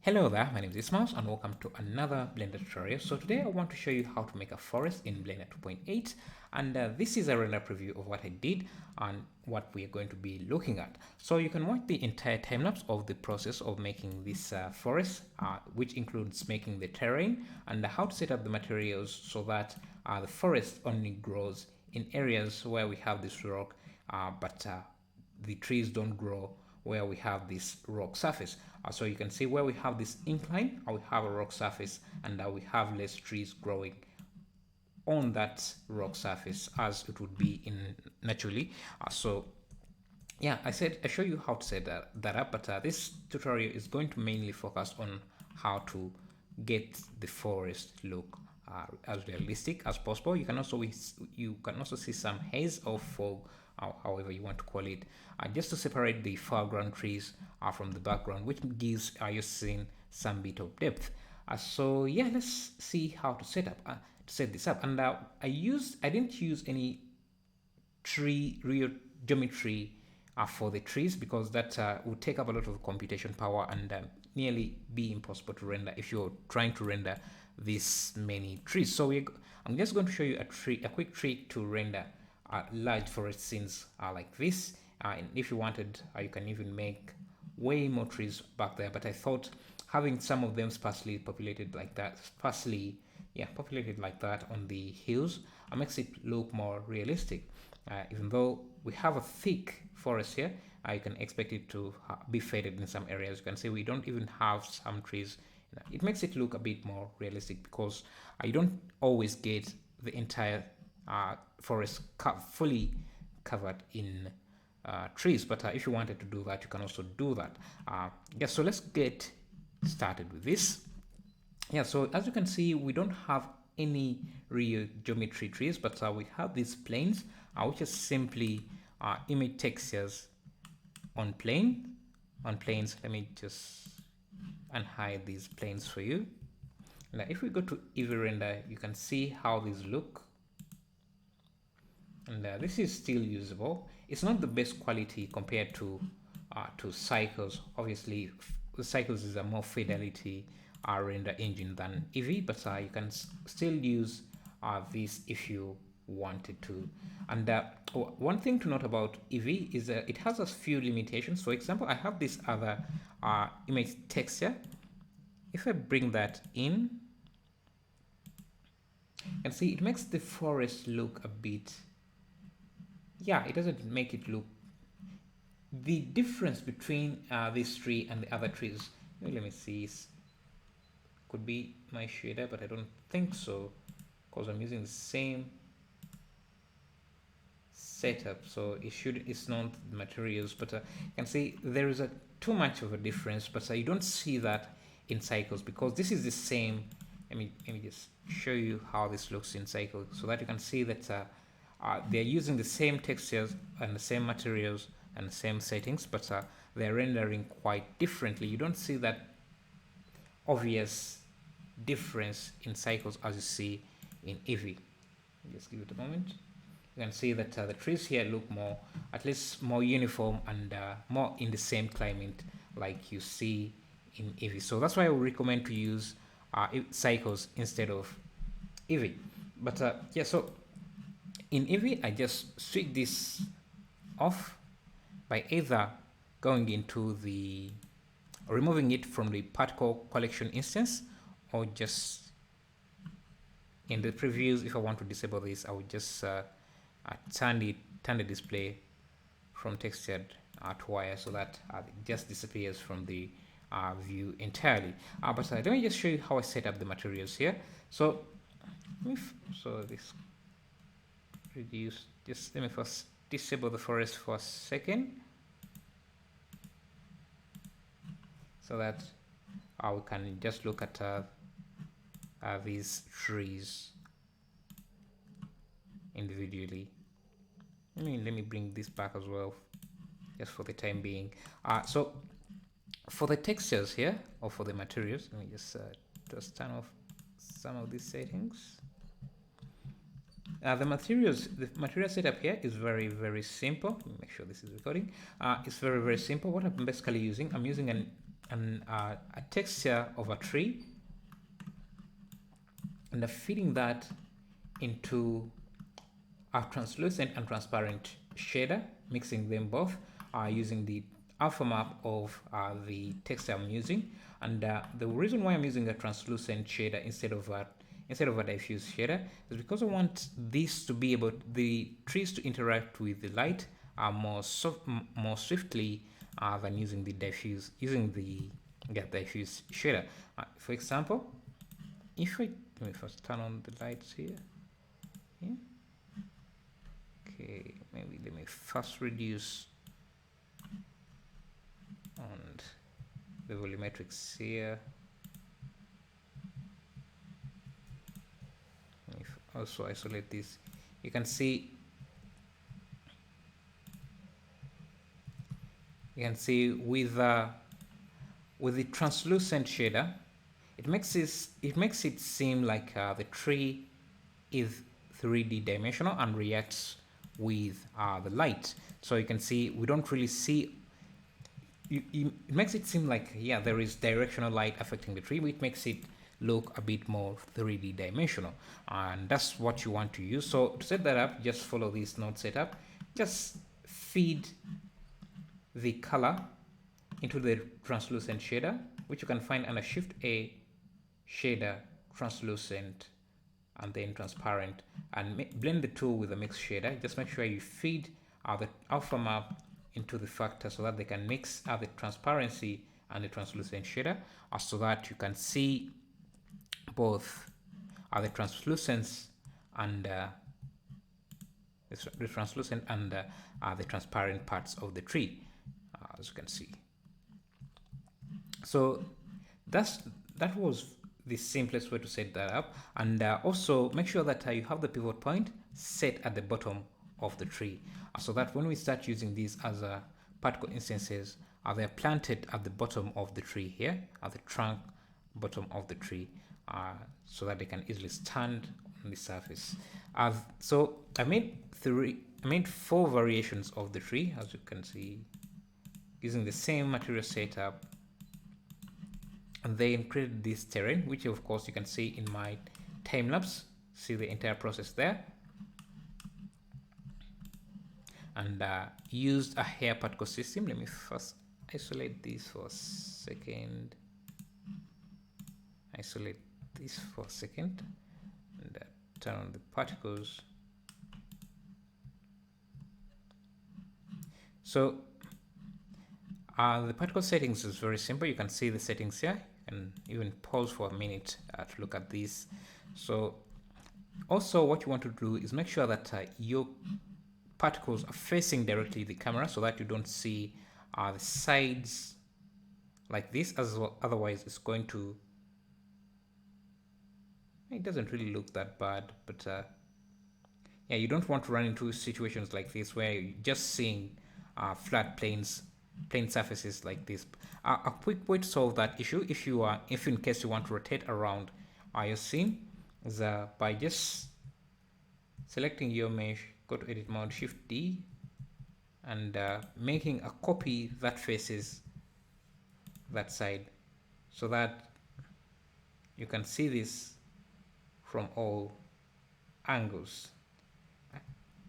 Hello there, my name is Ismail and welcome to another Blender tutorial. So today I want to show you how to make a forest in Blender 2.8 and this is a render preview of what I did and what we are going to be looking at. So you can watch the entire time-lapse of the process of making this forest, which includes making the terrain and how to set up the materials so that the forest only grows in areas where we have this rock, but the trees don't grow where we have this rock surface. So you can see where we have this incline, we have a rock surface, and we have less trees growing on that rock surface as it would be in naturally. So yeah, I show you how to set that up, but this tutorial is going to mainly focus on how to get the forest look as realistic as possible. You can also see some haze or fog, however you want to call it, just to separate the foreground trees from the background, which gives your scene some bit of depth. So yeah, let's see how to set this up. And I didn't use any real geometry for the trees because that would take up a lot of computation power and nearly be impossible to render if you're trying to render this many trees. So I'm just going to show you a quick trick to render large forest scenes like this. And if you wanted, you can even make way more trees back there. But I thought having some of them sparsely populated like that, populated like that on the hills, makes it look more realistic. Even though we have a thick forest here, you can expect it to be faded in some areas. You can see we don't even have some trees. It makes it look a bit more realistic because you don't always get the entire forest fully covered in trees. But if you wanted to do that, you can also do that. Yeah, so let's get started with this. Yeah, so as you can see, we don't have any real geometry trees, but we have these planes, which is simply image textures on planes. Let me just unhide these planes for you. Now, if we go to Eevee render, you can see how these look. And this is still usable. It's not the best quality compared to Cycles. Obviously, the Cycles is a more fidelity render engine than Eevee, but you can still use this if you wanted to. And one thing to note about Eevee is that it has a few limitations. For example, I have this other image texture. If I bring that in, you can see it makes the forest look a bit, it doesn't make it look, the difference between this tree and the other trees, let me see, could be my shader, but I don't think so because I'm using the same setup, so it's not the materials, but you can see there is too much of a difference, but you don't see that in Cycles because this is the same. Let me just show you how this looks in Cycles so that you can see that they're using the same textures and the same materials and the same settings, but they're rendering quite differently. You don't see that obvious difference in Cycles as you see in Eevee. Just give it a moment. You can see that the trees here look at least more uniform and more in the same climate like you see in Eevee. So that's why I would recommend to use Cycles instead of Eevee. But so in Eevee, I just switch this off by either going into removing it from the particle collection instance, or just in the previews, if I want to disable this, I would just turn the display from textured to wire so that it just disappears from the view entirely. But let me just show you how I set up the materials here. So this reduce. Just let me first disable the forest for a second, so that we can just look at these trees individually. Let me bring this back as well, just for the time being. So for the textures here, or for the materials, let me just turn off some of these settings. The material setup here is very, very simple. Let me make sure this is recording. It's very, very simple. What I'm basically using, I'm using an a texture of a tree and feeding that into a translucent and transparent shader, mixing them both using the alpha map of the text I'm using. And the reason why I'm using a translucent shader instead of a diffuse shader is because I want this to be able the trees to interact with the light more swiftly than using the diffuse shader. For example, if I let me first turn on the lights here. Yeah. Okay, maybe let me first reduce on the volumetrics here. If also isolate this, you can see with the translucent shader, it makes it seem like the tree is 3D dimensional and reacts with the light. So you can see we don't really see. It makes it seem like there is directional light affecting the tree, which makes it look a bit more 3D dimensional, and that's what you want to use. So to set that up, just follow this node setup. Just feed the color into the translucent shader, which you can find under Shift A, shader, translucent, and then transparent, and blend the two with a mix shader. Just make sure you feed the alpha map into the factor so that they can mix the transparency and the translucent shader, so that you can see both the translucence and the translucent and the transparent parts of the tree, as you can see. So that was the simplest way to set that up. And also make sure that you have the pivot point set at the bottom of the tree, so that when we start using these as particle instances, they're planted at the bottom of the tree here, at the trunk bottom of the tree, so that they can easily stand on the surface. So I made 4 variations of the tree, as you can see, using the same material setup, and then created this terrain, which of course you can see in my time lapse. See the entire process there, and used a hair particle system. Let me first isolate this for a second. Isolate this for a second, and turn on the particles. So the particle settings is very simple. You can see the settings here, and even pause for a minute to look at this. So also what you want to do is make sure that your particles are facing directly the camera, so that you don't see the sides like this, as well. Otherwise it's going to, it doesn't really look that bad, but yeah, you don't want to run into situations like this where you're just seeing flat plain surfaces like this. A quick way to solve that issue, if in case you want to rotate around your scene, is by just selecting your mesh, go to edit mode, Shift D, and making a copy that faces that side, so that you can see this from all angles.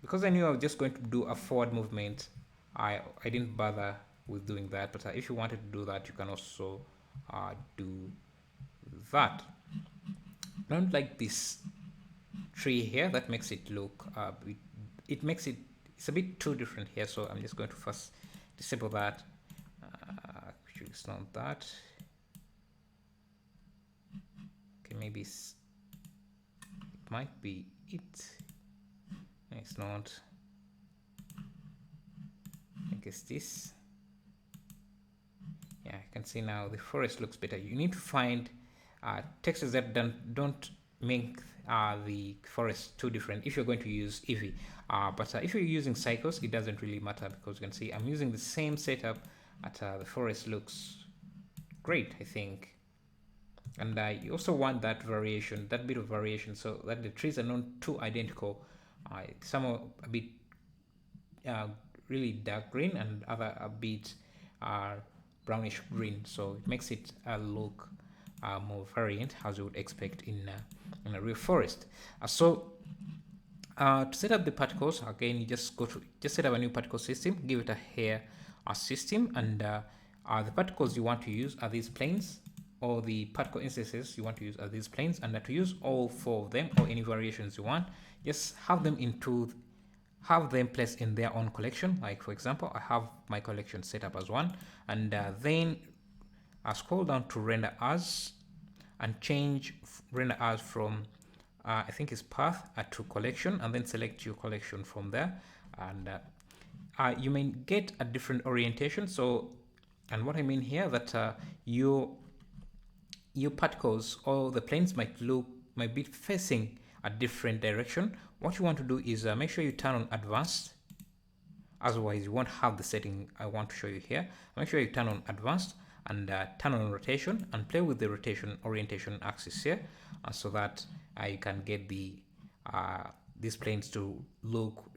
Because I knew I was just going to do a forward movement, I didn't bother with doing that. But if you wanted to do that, you can also do that. I don't like this tree here. That makes it look it's a bit too different here. So I'm just going to first disable that. Actually, it's not that. Okay, maybe it might be it. No, it's not. I guess this. Yeah, I can see now the forest looks better. You need to find textures that don't make the forest too different if you're going to use Eevee. But if you're using Cycles, it doesn't really matter, because you can see I'm using the same setup. The forest looks great, I think. And you also want that variation, that bit of variation, so that the trees are not too identical. Some are a bit really dark green, and other a bit brownish green, so it makes it look more variant as you would expect in a real forest. To set up the particles, again, you just set up a new particle system, give it a hair system, and the particles you want to use are these planes, or the particle instances you want to use are these planes, and to use all four of them or any variations you want, just have them placed in their own collection. Like for example, I have my collection set up as one, and then I scroll down to render as and change render as from I think it's path to collection, and then select your collection from there, and you may get a different orientation. So, and what I mean here that your particles or the planes might be facing a different direction. What you want to do is make sure you turn on advanced, otherwise you won't have the setting I want to show you here. Make sure you turn on advanced and turn on rotation and play with the rotation orientation axis here, so that you can get these planes to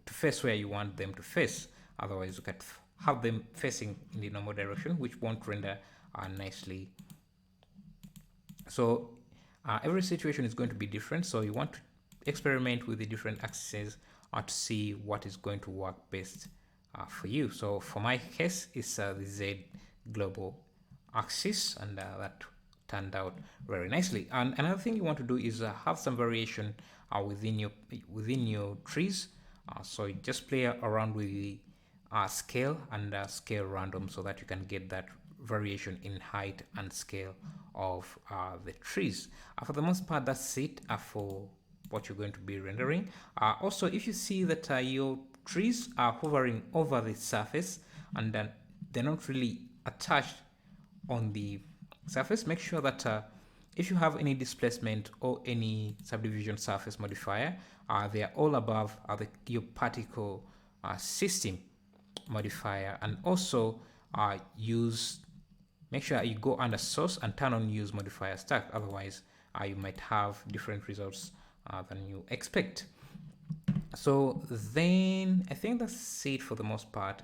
face where you want them to face. Otherwise you can have them facing in the normal direction, which won't render nicely. So every situation is going to be different, so you want to experiment with the different axes to see what is going to work best for you. So for my case, it's the Z global axis, and that turned out very nicely. And another thing you want to do is have some variation within your trees. So you just play around with the scale and scale random, so that you can get that variation in height and scale of the trees. For the most part, that's it for what you're going to be rendering. Also, if you see that your trees are hovering over the surface and they're not really attached on the surface, make sure that if you have any displacement or any subdivision surface modifier, they are all above your particle system modifier. And also make sure you go under source and turn on use modifier stack, otherwise you might have different results than you expect. So then I think that's it for the most part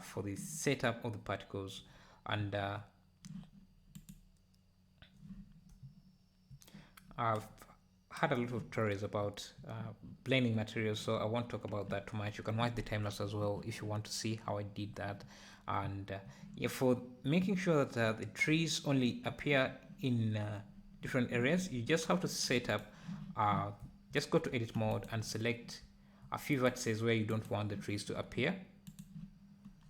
for the setup of the particles. And I've had a lot of tutorials about blending materials, so I won't talk about that too much. You can watch the time lapse as well if you want to see how I did that. And yeah, for making sure that the trees only appear in different areas, you just have to set up, just go to edit mode and select a few vertices where you don't want the trees to appear.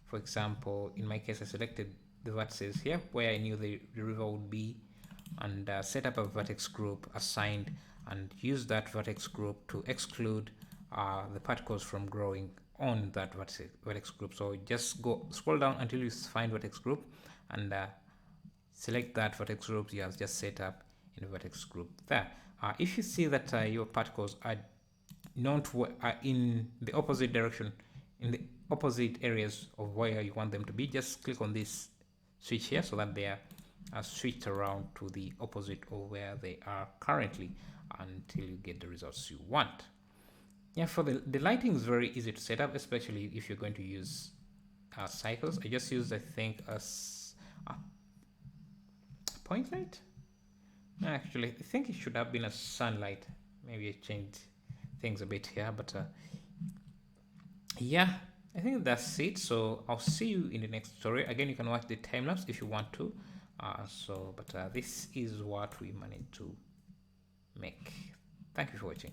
For example, in my case, I selected the vertices here where I knew the river would be, and set up a vertex group assigned, and use that vertex group to exclude the particles from growing on that vertex group. So just scroll down until you find vertex group, and select that vertex group you have just set up in the vertex group there. If you see that your particles are not in the opposite direction, in the opposite areas of where you want them to be, just click on this switch here so that they are switched around to the opposite of where they are currently, until you get the results you want. Yeah, for the lighting is very easy to set up, especially if you're going to use cycles. I just used, I think, a point light. Actually, I think it should have been a sunlight. Maybe I changed things a bit here, but yeah, I think that's it. So I'll see you in the next tutorial. Again, you can watch the time lapse if you want to. But this is what we managed to make. Thank you for watching.